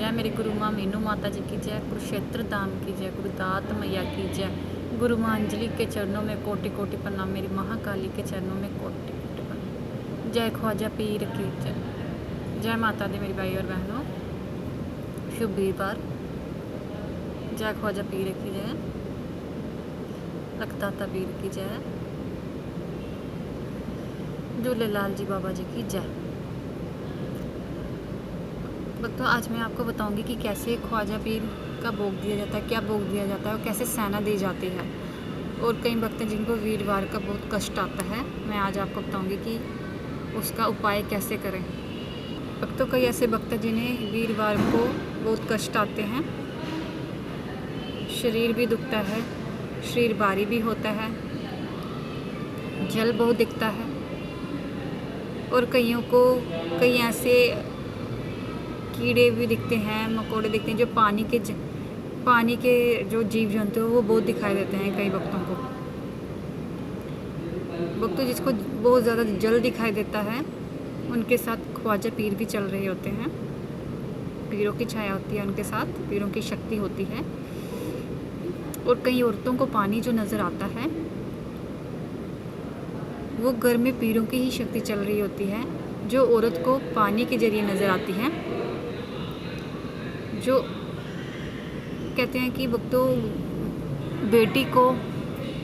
जय मेरी गुरु माँ मीनू माता जी की जय, कुरुक्षेत्र धाम की जय, गुरुदात मैया की जय, गुरु माँ अंजलि के चरणों में कोटि कोटि प्रणाम, मेरी महाकाली के चरणों में कोटि कोटि प्रणाम। जय ख्वाजा पीर की जय। जय माता दी मेरी भाई और बहनों, शुभ वीरवार। जय ख्वाजा पीर की जय, लखदाता पीर की जय, झूलेलाल जी बाबा जी की जय। तो आज मैं आपको बताऊंगी कि कैसे ख्वाजा पीर का भोग दिया जाता है, क्या भोग दिया जाता है और कैसे सेना दी जाती है। और कई भक्त हैं जिनको वीरवार का बहुत कष्ट आता है, मैं आज आपको बताऊंगी कि उसका उपाय कैसे करें। भक्तों कई ऐसे भक्त हैं जिन्हें वीरवार को बहुत कष्ट आते हैं, शरीर भी दुखता है, शरीर भारी भी होता है, जल बहुत दिखता है, और कईयों को कई ऐसे कीड़े भी दिखते हैं, मकोड़े दिखते हैं जो पानी के जो जीव जंतु हैं वो बहुत दिखाई देते हैं कई भक्तों को। भक्तों जिसको बहुत ज़्यादा जल दिखाई देता है उनके साथ ख्वाजा पीर भी चल रहे होते हैं, पीरों की छाया होती है उनके साथ, पीरों की शक्ति होती है। और कई औरतों को पानी जो नज़र आता है वो घर में पीरों की ही शक्ति चल रही होती है, जो औरत को पानी के जरिए नज़र आती है। जो कहते हैं कि भक्तों बेटी को,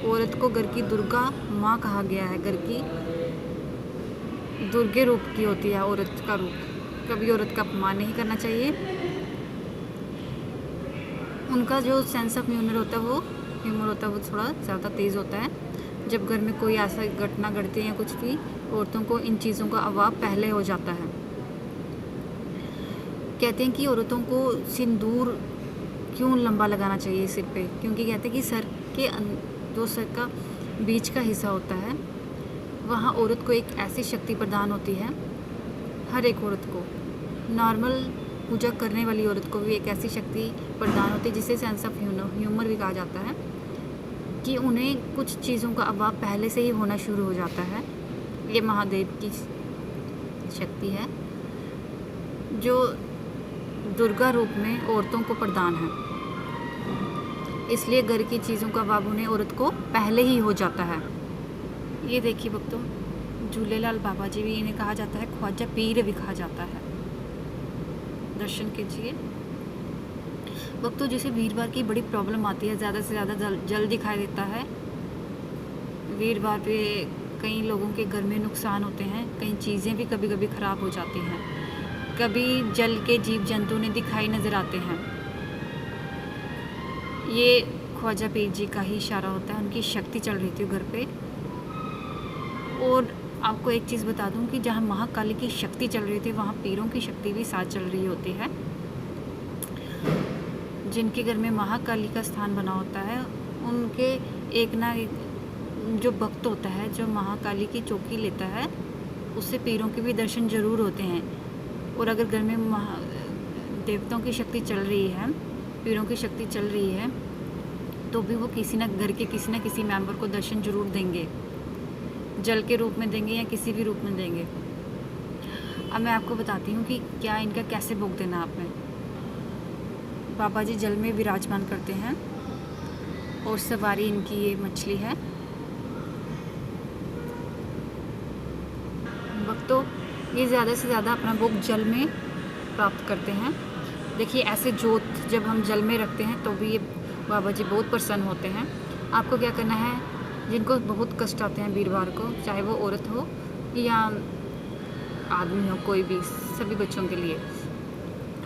औरत को घर की दुर्गा माँ कहा गया है, घर की दुर्गे रूप की होती है औरत का रूप। कभी औरत का अपमान नहीं करना चाहिए। उनका जो सेंस ऑफ ह्यूमर होता है वो थोड़ा ज़्यादा तेज़ होता है। जब घर में कोई ऐसा घटना घटती है या कुछ भी, औरतों को इन चीज़ों का अभाव पहले हो जाता है। कहते हैं कि औरतों को सिंदूर क्यों लंबा लगाना चाहिए सिर पे, क्योंकि कहते हैं कि सर का बीच का हिस्सा होता है, वहाँ औरत को एक ऐसी शक्ति प्रदान होती है। हर एक औरत को, नॉर्मल पूजा करने वाली औरत को भी एक ऐसी शक्ति प्रदान होती है जिसे सेंस ऑफ ह्यूमर भी कहा जाता है, कि उन्हें कुछ चीज़ों का अभाव पहले से ही होना शुरू हो जाता है। ये महादेव की शक्ति है जो दुर्गा रूप में औरतों को प्रदान है, इसलिए घर की चीज़ों का अभाव उन्हें औरत को पहले ही हो जाता है। ये देखिए भक्तों, झूलेलाल बाबा जी भी इन्हें कहा जाता है, ख्वाजा पीर भी कहा जाता है। दर्शन कीजिए भक्तों। जैसे वीरवार की बड़ी प्रॉब्लम आती है, ज़्यादा से ज़्यादा जल दिखाई देता है। वीरवार पे कई लोगों के घर में नुकसान होते हैं, कई चीज़ें भी कभी कभी ख़राब हो जाती हैं, कभी जल के जीव जंतु ने दिखाई नज़र आते हैं। ये ख्वाजा पीर जी का ही इशारा होता है, उनकी शक्ति चल रही थी घर पे। और आपको एक चीज़ बता दूं कि जहाँ महाकाली की शक्ति चल रही थी वहाँ पीरों की शक्ति भी साथ चल रही होती है। जिनके घर में महाकाली का स्थान बना होता है उनके एक ना एक जो भक्त होता है, जो महाकाली की चौकी लेता है, उससे पीरों के भी दर्शन जरूर होते हैं। और अगर घर में देवताओं की शक्ति चल रही है, पीरों की शक्ति चल रही है, तो भी वो घर के किसी न किसी मेंबर को दर्शन जरूर देंगे, जल के रूप में देंगे या किसी भी रूप में देंगे। अब मैं आपको बताती हूँ कि क्या इनका कैसे भोग देना आपने। बाबा जी जल में विराजमान करते हैं और सवारी इनकी ये मछली है। भक्तों ये ज़्यादा से ज़्यादा अपना भोग जल में प्राप्त करते हैं। देखिए ऐसे जोत जब हम जल में रखते हैं तो भी ये बाबा जी बहुत प्रसन्न होते हैं। आपको क्या करना है, जिनको बहुत कष्ट आते हैं वीरवार को, चाहे वो औरत हो या आदमी हो, कोई भी, सभी बच्चों के लिए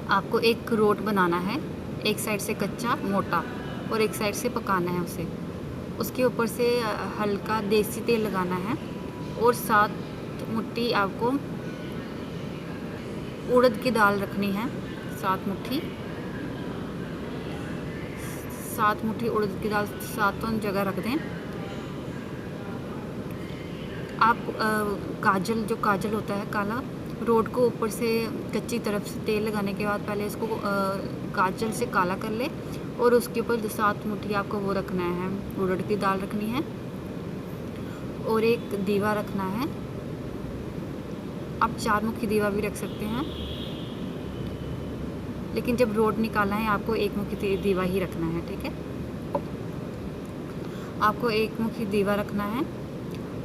आपको एक रोट बनाना है। एक साइड से कच्चा मोटा और एक साइड से पकाना है उसे। उसके ऊपर से हल्का देसी तेल लगाना है और 7 मुट्ठी आपको उड़द की दाल रखनी है। 7 मुट्ठी उड़द की दाल 7 जगह रख दें। आप काजल होता है काला, रोड को ऊपर से कच्ची तरफ से तेल लगाने के बाद पहले इसको काजल से काला कर ले और उसके ऊपर 7 मुट्ठी आपको वो रखना है, उड़द की दाल रखनी है और एक दीवा रखना है। आप 4 मुखी दीवा भी रख सकते हैं। लेकिन जब रोड निकालना है आपको एक मुखी दीवा ही रखना है, ठीक है। आपको एक मुखी दीवा रखना है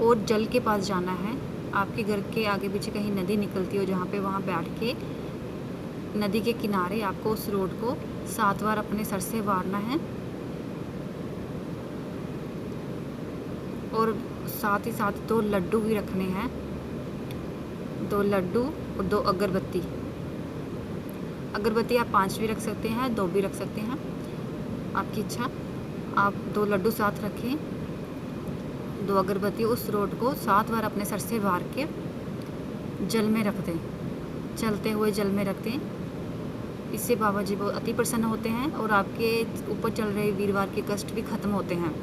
और जल के पास जाना है। आपके घर के आगे पीछे कहीं नदी निकलती हो जहाँ पे, वहाँ बैठ के नदी के किनारे आपको उस रोड को 7 बार अपने सर से वारना है और साथ ही साथ 2 लड्डू भी रखने हैं, 2 लड्डू और 2 अगरबत्ती। अगरबत्ती आप 5 भी रख सकते हैं, 2 भी रख सकते हैं, आपकी इच्छा। आप 2 लड्डू साथ रखें, 2 अगरबत्ती, उस रोड को 7 बार अपने सर से वार के जल में रख दें, चलते हुए जल में रख दें। इससे बाबा जी बहुत अति प्रसन्न होते हैं और आपके ऊपर चल रहे वीरवार के कष्ट भी खत्म होते हैं।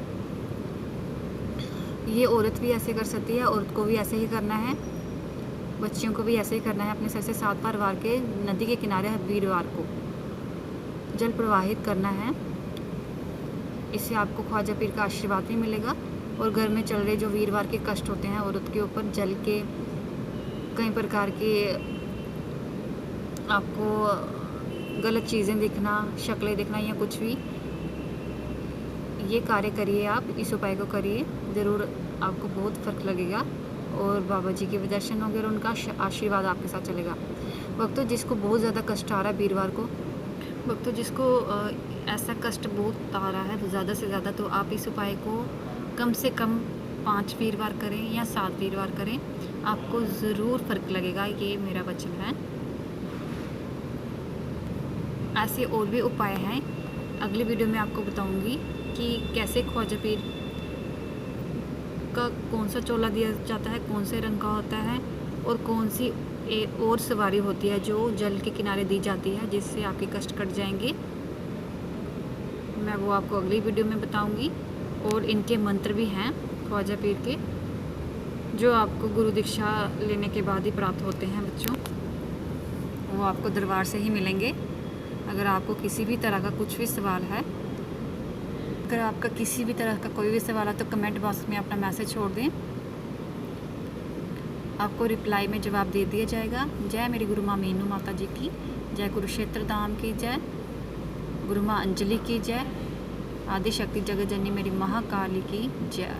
ये औरत भी ऐसे कर सकती है, औरत को भी ऐसे ही करना है, बच्चियों को भी ऐसे ही करना है। अपने सर से 7 बार वार के नदी के किनारे वीरवार को जल प्रवाहित करना है। इससे आपको ख्वाजा पीर का आशीर्वाद भी मिलेगा और घर में चल रहे जो वीरवार के कष्ट होते हैं औरत के ऊपर, जल के कई प्रकार के आपको गलत चीज़ें दिखना, शक्लें दिखना या कुछ भी, ये कार्य करिए आप, इस उपाय को करिए, ज़रूर आपको बहुत फ़र्क लगेगा और बाबा जी के भी दर्शन होंगे और उनका आशीर्वाद आपके साथ चलेगा। भक्तों, जिसको बहुत ज़्यादा कष्ट आ रहा है वीरवार को, भक्तों जिसको ऐसा कष्ट बहुत आ रहा है ज़्यादा से ज़्यादा, तो आप इस उपाय को कम से कम 5 वीरवार करें या 7 वीरवार करें, आपको ज़रूर फ़र्क लगेगा। ये मेरा वचन है। ऐसे और भी उपाय हैं, अगली वीडियो में आपको बताऊंगी कि कैसे ख्वाजा पीर का कौन सा चोला दिया जाता है, कौन से रंग का होता है और कौन सी और सवारी होती है जो जल के किनारे दी जाती है, जिससे आपके कष्ट कट जाएंगे। मैं वो आपको अगली वीडियो में बताऊंगी। और इनके मंत्र भी हैं ख्वाजा पीर के, जो आपको गुरु दीक्षा लेने के बाद ही प्राप्त होते हैं बच्चों, वो आपको दरबार से ही मिलेंगे। अगर आपको किसी भी तरह का कुछ भी सवाल है, अगर आपका किसी भी तरह का कोई भी सवाल है तो कमेंट बॉक्स में अपना मैसेज छोड़ दें, आपको रिप्लाई में जवाब दे दिया जाएगा। जय मेरी गुरु माँ मीनू माता जी की जय, कुरुक्षेत्र धाम की जय, गुरु माँ अंजलि की जय, आदि शक्ति जगत जननी मेरी महाकाली की जय।